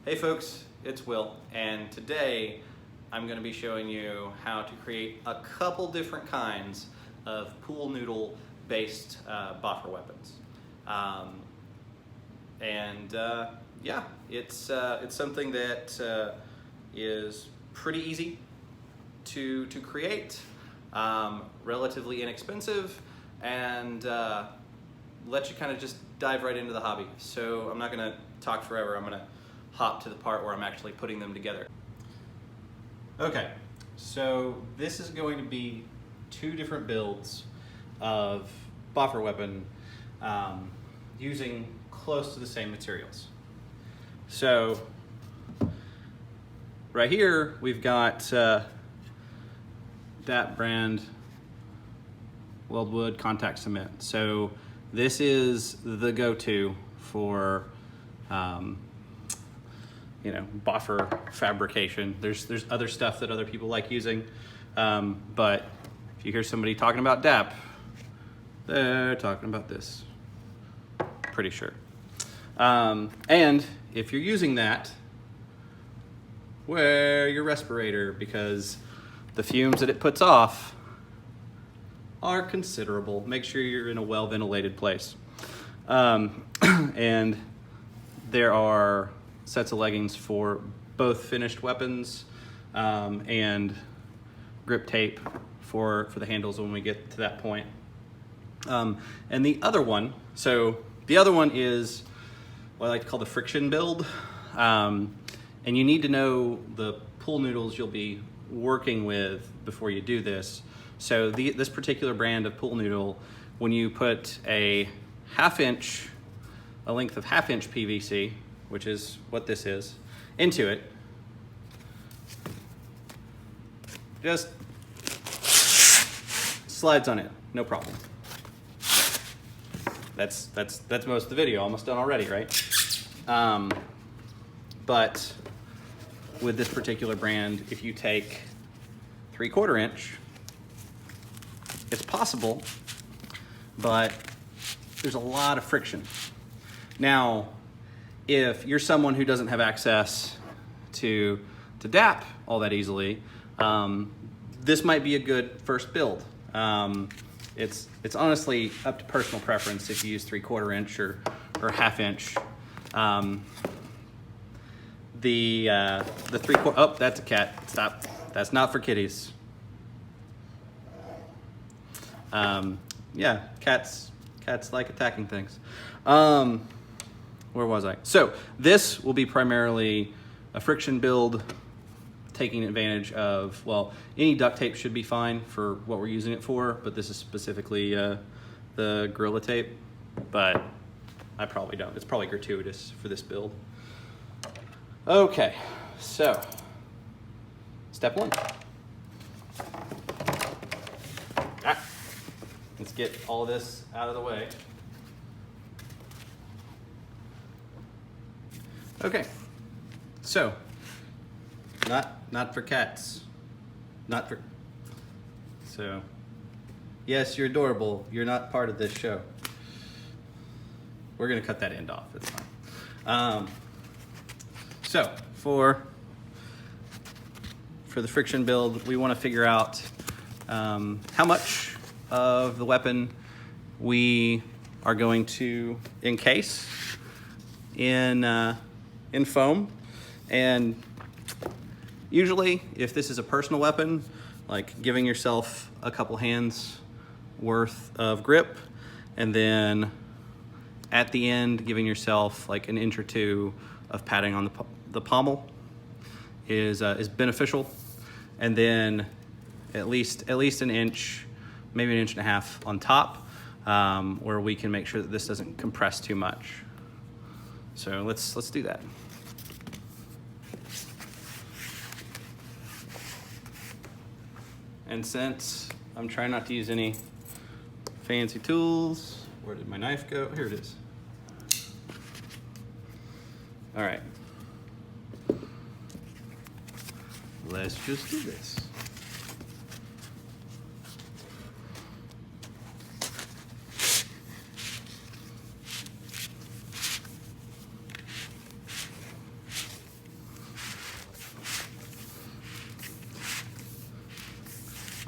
Hey folks, it's Will, and today I'm going to be showing you how to create a couple different kinds of pool noodle based boffer weapons. Yeah, it's something that is pretty easy to create, relatively inexpensive, and let you kind of just dive right into the hobby. So I'm not going to talk forever. I'm going to hop to the part where I'm actually putting them together. Okay, so this is going to be two different builds of boffer weapon using close to the same materials. So right here we've got that brand Weldwood contact cement. So this is the go-to for boffer fabrication. There's other stuff that other people like using, but if you hear somebody talking about DAP, they're talking about this, pretty sure. And if you're using that, wear your respirator, because the fumes that it puts off are considerable. Make sure you're in a well-ventilated place. And there are sets of leggings for both finished weapons and grip tape for the handles when we get to that point. And the other one is what I like to call the friction build. And you need to know the pool noodles you'll be working with before you do this. So this particular brand of pool noodle, when you put a length of half-inch PVC, which is what this is, into it, just slides on it, no problem. That's most of the video, almost done already, right? But with this particular brand, if you take 3/4 inch, it's possible, but there's a lot of friction. Now, if you're someone who doesn't have access to DAP all that easily, this might be a good first build. It's honestly up to personal preference if you use 3/4 inch or half-inch. The 3/4, oh, that's a cat, stop. That's not for kitties. Yeah, cats like attacking things. Where was I? So this will be primarily a friction build, taking advantage of, well, any duct tape should be fine for what we're using it for, but this is specifically the Gorilla tape, but I probably don't. It's probably gratuitous for this build. Okay, so step one. Let's get all this out of the way. Okay, so not for cats, so yes, you're adorable. You're not part of this show. We're gonna cut that end off. It's fine. So for the friction build, we want to figure out how much of the weapon we are going to encase in foam. And usually, if this is a personal weapon, like giving yourself a couple hands worth of grip, and then at the end giving yourself like an inch or two of padding on the pommel is beneficial. And then at least an inch, maybe an inch and a half on top, where we can make sure that this doesn't compress too much. So let's do that. And since I'm trying not to use any fancy tools, where did my knife go? Here it is. All right. Let's just do this.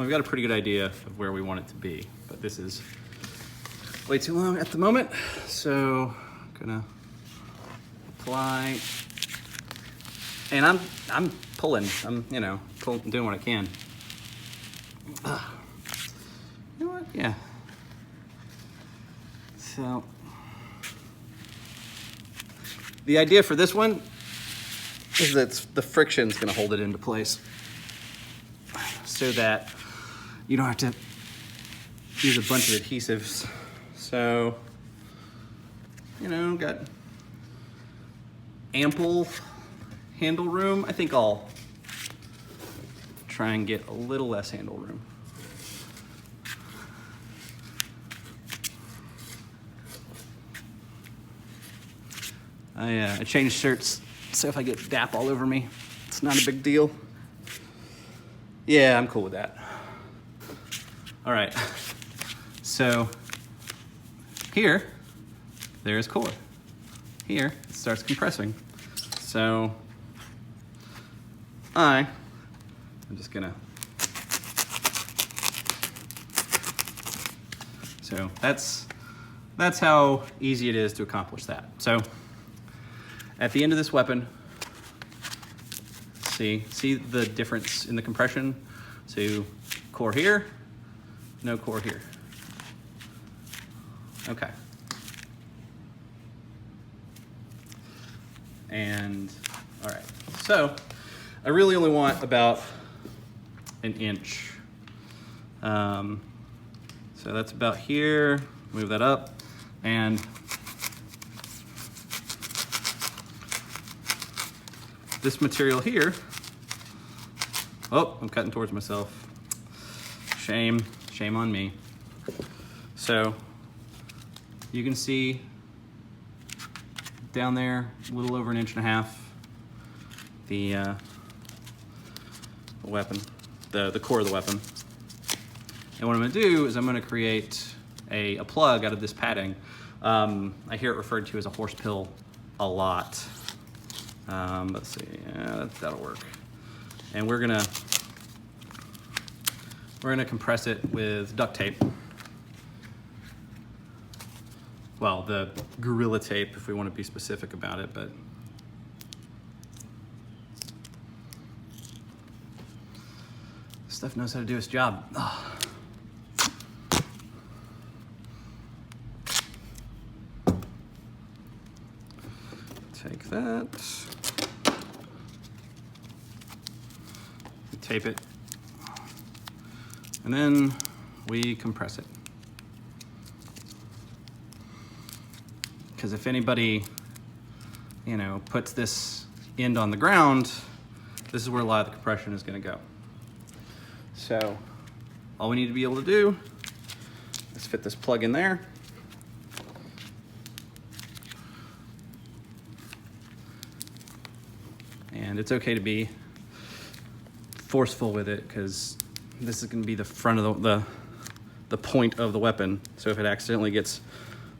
we've got a pretty good idea of where we want it to be, but this is way too long at the moment. So I'm gonna apply, and I'm pulling. I'm doing what I can. You know what? Yeah. So the idea for this one is that the friction's gonna hold it into place so that you don't have to use a bunch of adhesives. So, got ample handle room. I think I'll try and get a little less handle room. I changed shirts, so if I get DAP all over me, it's not a big deal. Yeah, I'm cool with that. All right, so here, there's core. Here, it starts compressing. So I'm just gonna, so that's how easy it is to accomplish that. So at the end of this weapon, see the difference in the compression? So core here, no core here. Okay. And all right, so I really only want about an inch. So that's about here, move that up, and this material here, oh, I'm cutting towards myself. Shame on me. So you can see down there, a little over 1.5 inches, the weapon, the core of the weapon. And what I'm gonna do is I'm gonna create a plug out of this padding. I hear it referred to as a horse pill a lot. Let's see, yeah, that'll work. And we're gonna compress it with duct tape. Well, the Gorilla Tape, if we want to be specific about it, but this stuff knows how to do its job. Oh. Take that, tape it, and then we compress it. Because if anybody, puts this end on the ground, this is where a lot of the compression is going to go. So all we need to be able to do is fit this plug in there. And it's okay to be forceful with it because this is going to be the front of the point of the weapon. So if it accidentally gets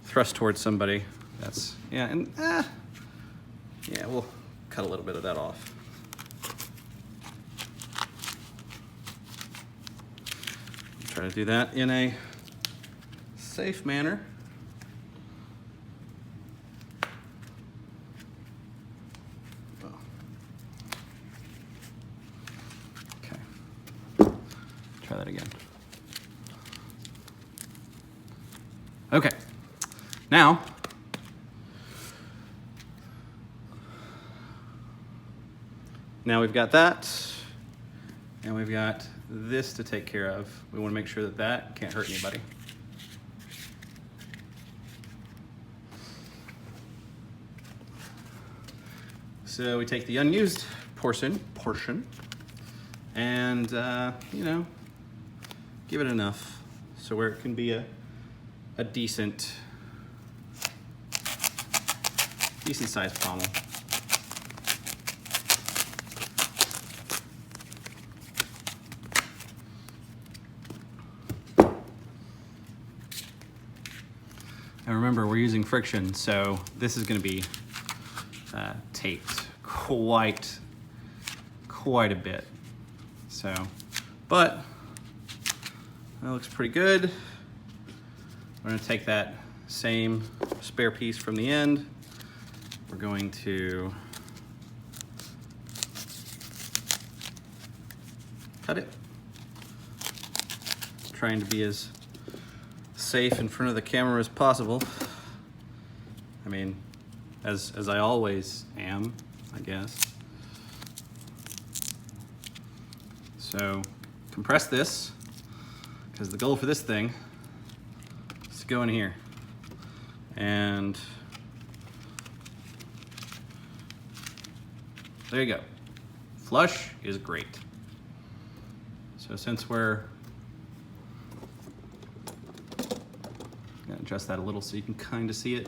thrust towards somebody, that's, yeah, and yeah, we'll cut a little bit of that off. Try to do that in a safe manner. Okay, try that again. Okay, now we've got that, and we've got this to take care of. We want to make sure that that can't hurt anybody. So we take the unused portion, and give it enough so where it can be a decent sized pommel. And remember, we're using friction, so this is going to be taped quite a bit. So, but That looks pretty good. We're gonna take that same spare piece from the end. We're going to cut it. Trying to be as safe in front of the camera as possible. I mean, as I always am, I guess. So compress this, because the goal for this thing is to go in here. And there you go. Flush is great. So since we're gonna adjust that a little so you can kind of see it.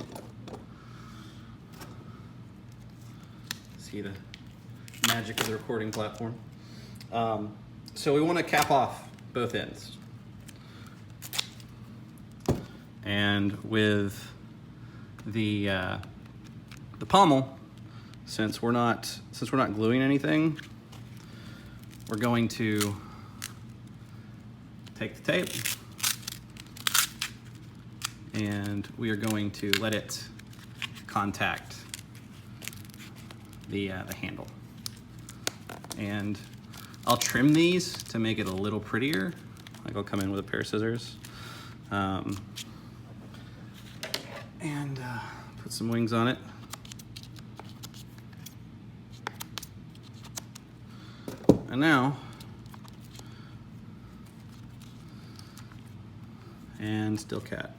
See the magic of the recording platform. So we want to cap off both ends. And with the pommel, since we're not gluing anything, we're going to take the tape and we are going to let it contact the handle. And I'll trim these to make it a little prettier. Like I'll come in with a pair of scissors and put some wings on it. And now, and still cat.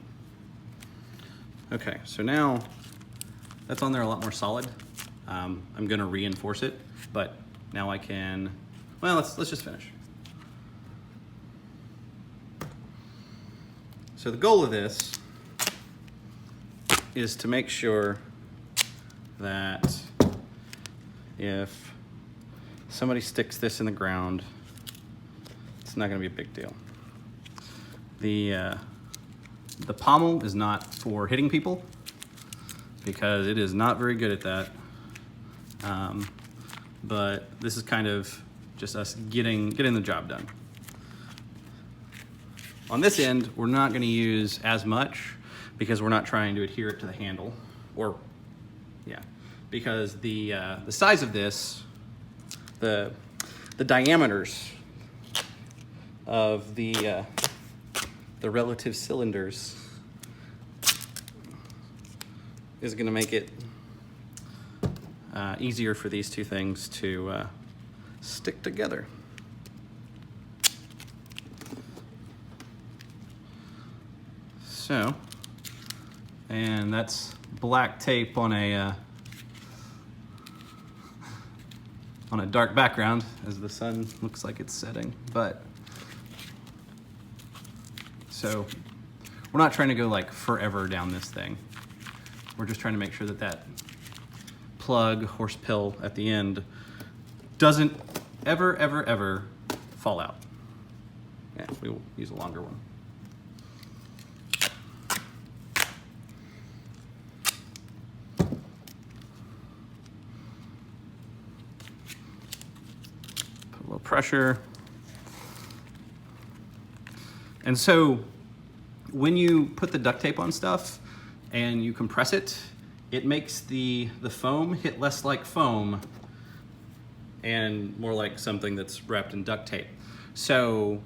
Okay, so now that's on there a lot more solid. I'm gonna reinforce it, but now I can, well, let's just finish. So the goal of this is to make sure that if somebody sticks this in the ground, it's not gonna be a big deal. The pommel is not for hitting people because it is not very good at that. But this is kind of just us getting the job done. On this end, we're not gonna use as much because we're not trying to adhere it to the handle, or yeah, because the size of this, the diameters of the relative cylinders is gonna make it easier for these two things to stick together. So, and that's black tape on a dark background as the sun looks like it's setting, but so we're not trying to go like forever down this thing. We're just trying to make sure that that plug horse pill at the end doesn't ever fall out. Yeah, we will use a longer one. Put a little pressure. And so when you put the duct tape on stuff and you compress it, it makes the foam hit less like foam and more like something that's wrapped in duct tape. So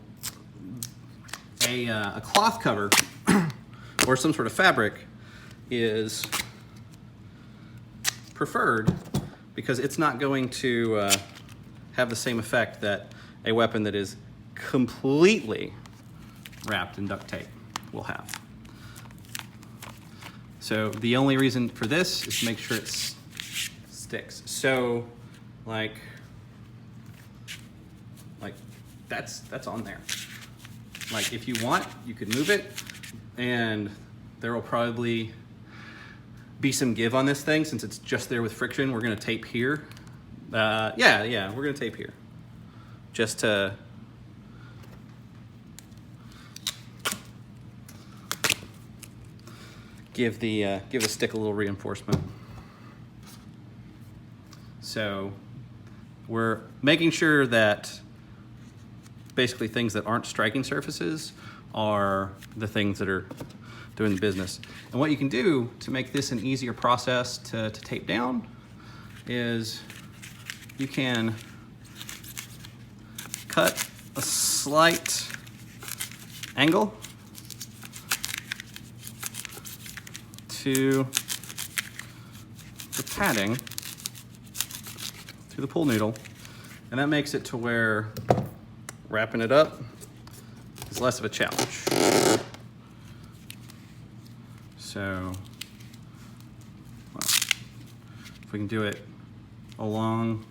a cloth cover or some sort of fabric is preferred because it's not going to have the same effect that a weapon that is completely wrapped in duct tape will have. So the only reason for this is to make sure it sticks. So like that's on there. Like if you want, you could move it and there will probably be some give on this thing since it's just there with friction. We're gonna tape here. Yeah, we're gonna tape here. Just to give the stick a little reinforcement. So we're making sure that basically things that aren't striking surfaces are the things that are doing the business. And what you can do to make this an easier process to tape down is you can cut a slight angle to the padding through the pool noodle, and that makes it to where wrapping it up is less of a challenge. So, well, if we can do it along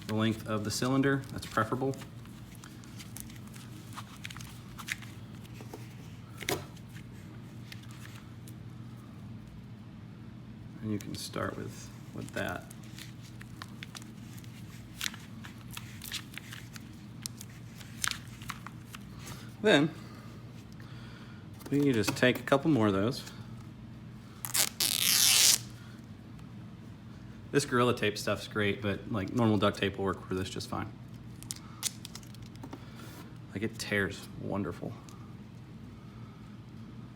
the length of the cylinder, that's preferable. And you can start with that. Then we just take a couple more of those. This Gorilla Tape stuff's great, but like normal duct tape will work for this just fine. Like it tears wonderful.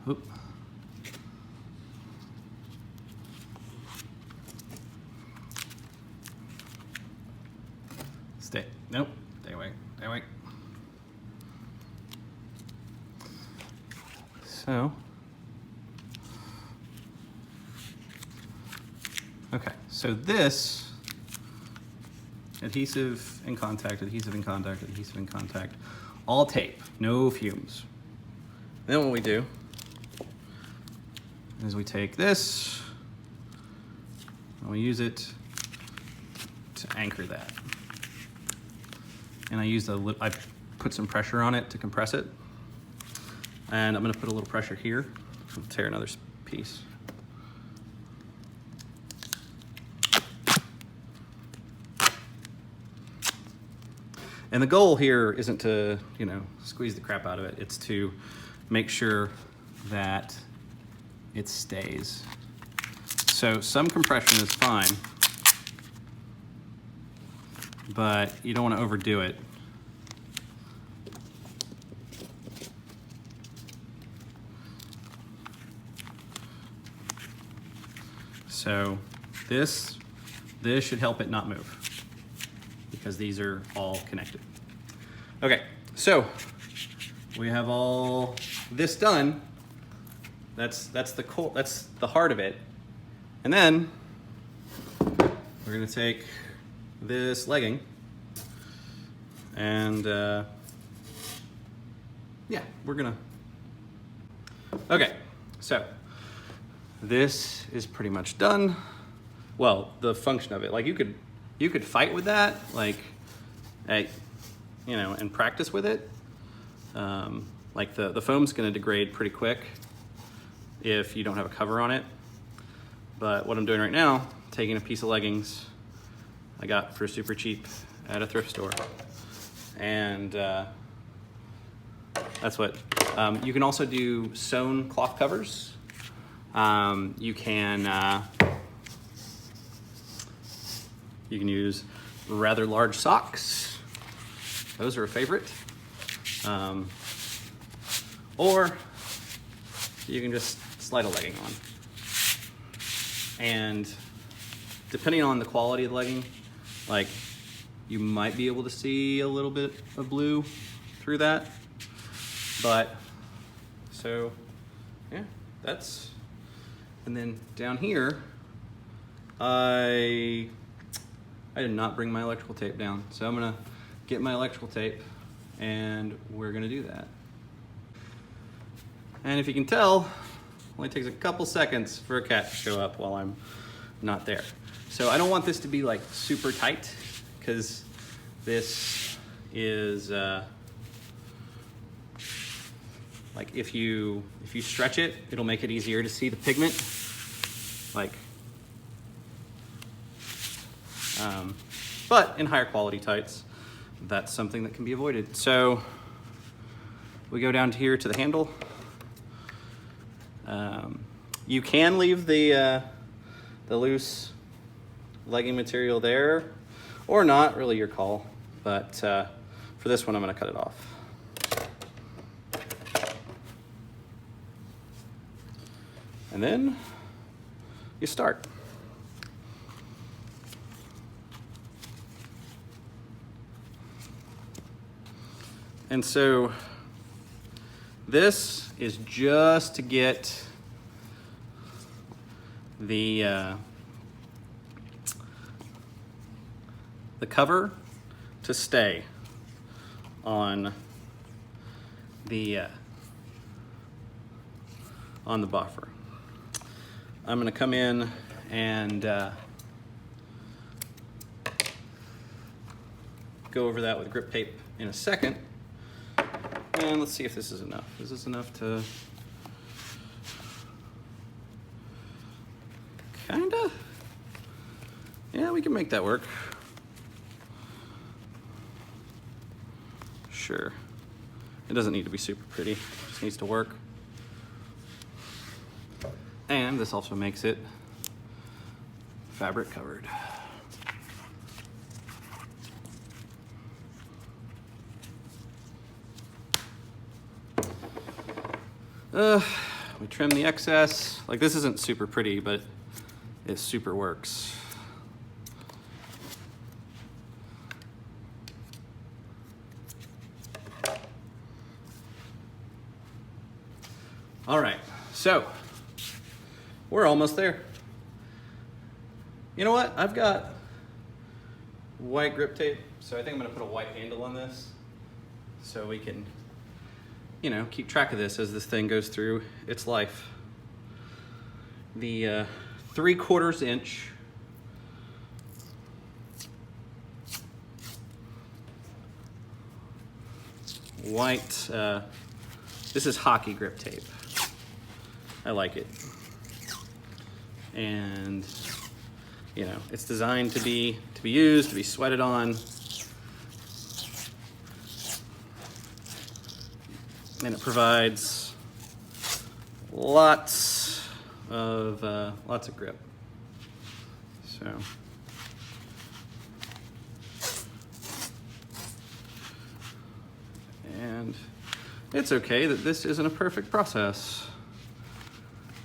Oop. Stay. Nope. Stay away. Stay away. So, okay, so this adhesive in contact, adhesive in contact, adhesive in contact, all tape, no fumes. Then what we do is we take this and we use it to anchor that. And I put some pressure on it to compress it. And I'm gonna put a little pressure here. I'll tear another piece. And the goal here isn't to, squeeze the crap out of it. It's to make sure that it stays. So some compression is fine, but you don't want to overdo it. So this should help it not move because these are all connected. Okay, so we have all this done. That's the heart of it. And then we're gonna take this legging and yeah, we're gonna. Okay, so this is pretty much done. Well, the function of it, like you could fight with that, like, and practice with it. Like the foam's gonna degrade pretty quick if you don't have a cover on it. But what I'm doing right now, taking a piece of leggings I got for super cheap at a thrift store, and that's what. You can also do sewn cloth covers. You can use rather large socks. Those are a favorite. Or you can just slide a legging on. And depending on the quality of the legging, like you might be able to see a little bit of blue through that. But so yeah, that's. And then down here, I did not bring my electrical tape down. So I'm gonna get my electrical tape and we're gonna do that. And if you can tell, it only takes a couple seconds for a cat to show up while I'm not there. So I don't want this to be like super tight because this is like if you stretch it, it'll make it easier to see the pigment. Like, but in higher quality tights, that's something that can be avoided. So we go down here to the handle. You can leave the loose legging material there or not, really your call. But for this one, I'm gonna cut it off. And then you start. And so this is just to get the cover to stay on the boffer. I'm going to come in and go over that with grip tape in a second. And let's see if this is enough. Is this enough to kinda? Yeah, we can make that work. Sure. It doesn't need to be super pretty, it just needs to work. And this also makes it fabric covered. We trim the excess. Like, this isn't super pretty, but it super works. All right, so we're almost there. You know what? I've got white grip tape, so I think I'm gonna put a white handle on this so we can, you know, keep track of this as this thing goes through its life. The 3/4 inch white, this is hockey grip tape. I like it. And, you know, it's designed to be used, to be sweated on. And it provides lots of grip. So, and it's okay that this isn't a perfect process,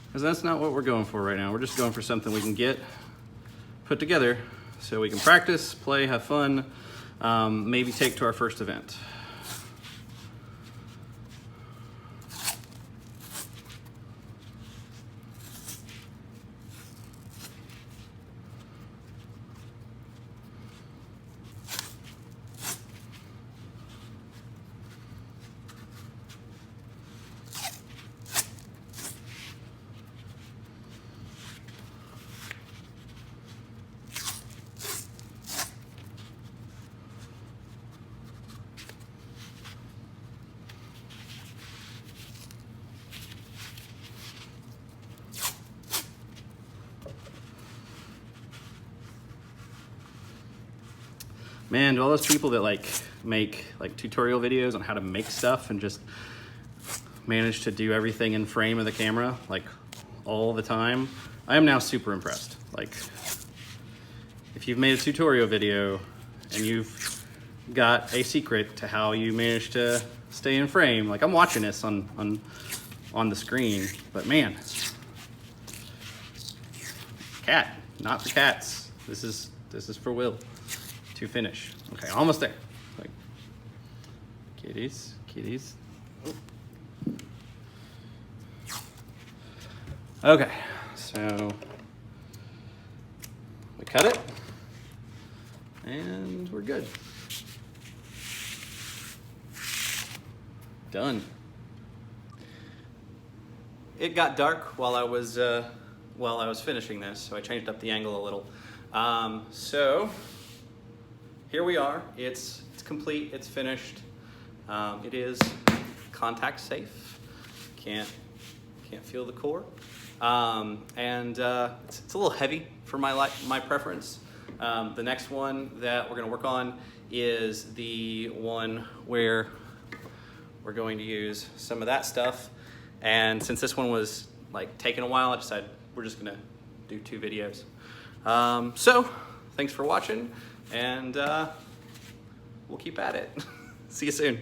because that's not what we're going for right now. We're just going for something we can get put together so we can practice, play, have fun, maybe take to our first event. Man, do all those people that make tutorial videos on how to make stuff and just manage to do everything in frame of the camera like all the time, I am now super impressed. Like, if you've made a tutorial video and you've got a secret to how you manage to stay in frame, like, I'm watching this on the screen, but man, cat, not for cats. This is for Will to finish. Okay, almost there. Like, kitties. Okay, so we cut it and we're good. Done. It got dark while I was finishing this, so I changed up the angle a little. So here we are. It's complete. It's finished. It is contact safe. Can't feel the core, and it's a little heavy for my preference. The next one that we're going to work on is the one where we're going to use some of that stuff. And since this one was like taking a while, I decided we're just going to do 2 videos. So thanks for watching. And we'll keep at it. See you soon.